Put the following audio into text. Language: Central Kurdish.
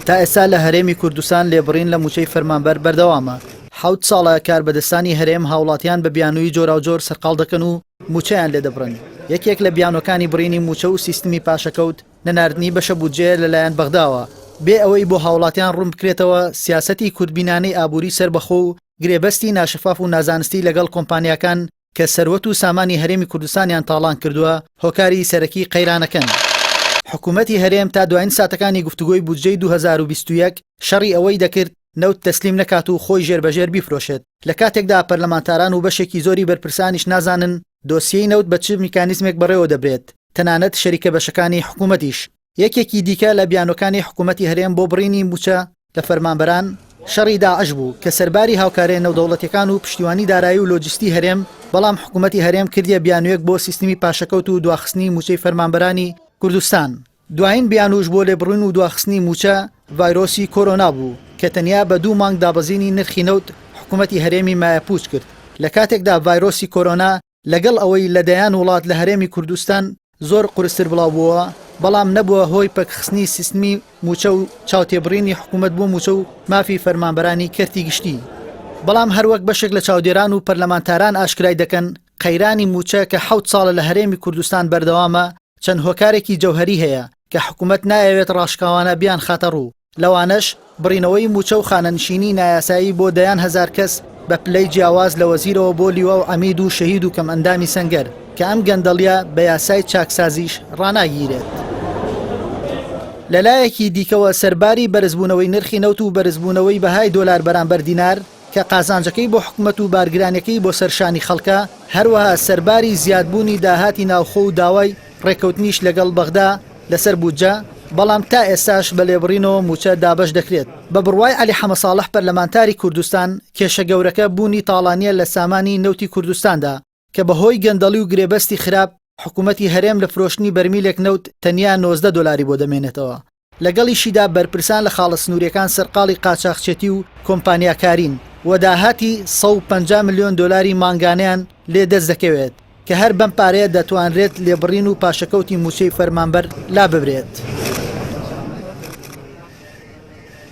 تا ئێستا لە هەرێمی کوردستان لێبڕین لە موچەی فەرمانبەر بەردەوامە. 7 ساڵە کاربەدەستانی هەرێم هاوڵاتیان بە بیانووی جۆراوجۆر سەرقاڵ دەکەن و موچەیان لێ دەبڕن. یەکێک لە بیانۆکانی بڕینی موچە و سیستمی پاشەکەوت نەناردنی بەشە بودجێ لەلایەن بەغداوە بێ ئەوەی بۆ هاوڵاتیان ڕوون بکرێتەوە سیاسەتی کورتبینانەی ئابووری سەربەخۆ و گرێبەستی ناشفاف و نازانستی لەگەڵ کۆمپانیاکان کە سەروەت و سامانی هەرێمی کوردستانیان تاڵان کردووە هۆکاری سەرەکی قەیرانەکەن. حکوومەتی هەرێم تا دوایین ساتەکانی گفتوگۆی بودجەی 2021 شەڕی ئەوەی دەکرد نەوت تەسلیم نەکات و خۆی ژێربەژێر بیفرۆشێت. لە کاتێکدا پەرلەمانتاران و بەشێکی زۆری بەرپرسانیش نازانن دۆسیەی نەوت بە چ میکانیزمێک بەڕێوە دەبرێت، تەنانەت شەریکە بەشەکانی حکوومەتیش. یەکێکی دیکە لە بیانۆکانی حکوومەتی هەرێم بۆ بڕینی موچە لە فەرمانبەران شەڕی داعش بوو کە سەرباری هاوکارێ نەودەوڵەتیەکان و پشتیوانی دارایی و لۆجستی هەرێم، بەڵام حکوومەتی هەرێم کردیە بیانوێک بۆ سیستمی پاشەکەوت و دواخستنی موچەی فەرمانبەرانی کوردستان. دوایین بیانوش بۆ لێبڕین و دواخستنی موچە ڤایرۆسی کۆرۆنا بوو کە تەنیا بە 2 مانگ دابەزینی نرخی نەوت حکوومەتی هەرێمی مایەپوچ کرد. لە کاتێکدا ڤایرۆسی کۆرۆنا لەگەڵ ئەوەی لەدەیان وڵات لە هەرێمی کوردستان زۆر قورستر بڵاو بووە، بەڵام نەبووە هۆی پەکخستنی سیستمی موچە و چاوتێبڕینی حکوومەت بۆ موچە و مافی فەرمانبەرانی کەرتی گشتی. بەڵام هەروەک بەشێک لە چاودێران و پەرلەمانتاران ئاشکرای دەکەن قەیرانی موچە کە 7 ساڵە لە هەرێمی کوردستان بەردەوامە چەند هۆکارێکی جەوهەری هەیە کە حکوومەت نایەوێت ڕاشکاوانە بیان خاتە ڕوو. لەوانەش بڕینەوەی موچە و خانەنشینی نایاسایی بۆ دەیان هەزار کەس بە پلەی جیاواز لە وەزیرەوە بۆ لیوا و عەمید و شەهید و کەم ئەندامی سەنگەر کە ئەم گەندەڵیە بە یاسای چاکسازیش ڕاناگیرێت. لەلایەکی دیکەوە سەرباری بەرزبوونەوەی نرخی نەوت و بەرزبوونەوەی بەهای دۆلار بەرامبەر دینار کە قازانجەکەی بۆ حکوومەت و بارگرانەکەی بۆ سەرشانی خەڵکە، هەروەها سەرباری زیادبوونی داهاتی ناوخۆ و داوای ڕێکەوتنیش لەگەڵ بەغدا لەسەر بودجە، بەڵام تا ئێستاش بە لێبڕینەوە موچە دابەش دەکرێت. بە بڕوای عەلی حەمە ساڵح پەرلەمانتاری کوردستان کێشە گەورەکە بوونی تاڵانیە لە سامانی نەوتی کوردستاندا کە بەهۆی گەندەڵی و گرێبەستی خراپ حکوومەتی هەرێم لە فرۆشتنی بەرمیلێک نەوت تەنیا 19 دۆلاری بۆ دەمێنێتەوە. لەگەڵیشیدا بەرپرسان لە خاڵە سنووریەکان سەرقاڵی قاچاقچێتی و کۆمپانیاکارین و داهاتی 150 ملیۆن دۆلاری مانگانیان لێ دەست دەکەوێت کە هەر بەم پارەیە دەتوانرێت لێبڕین و پاشەکەوتی موچەی فەرمانبەر لا ببرێت.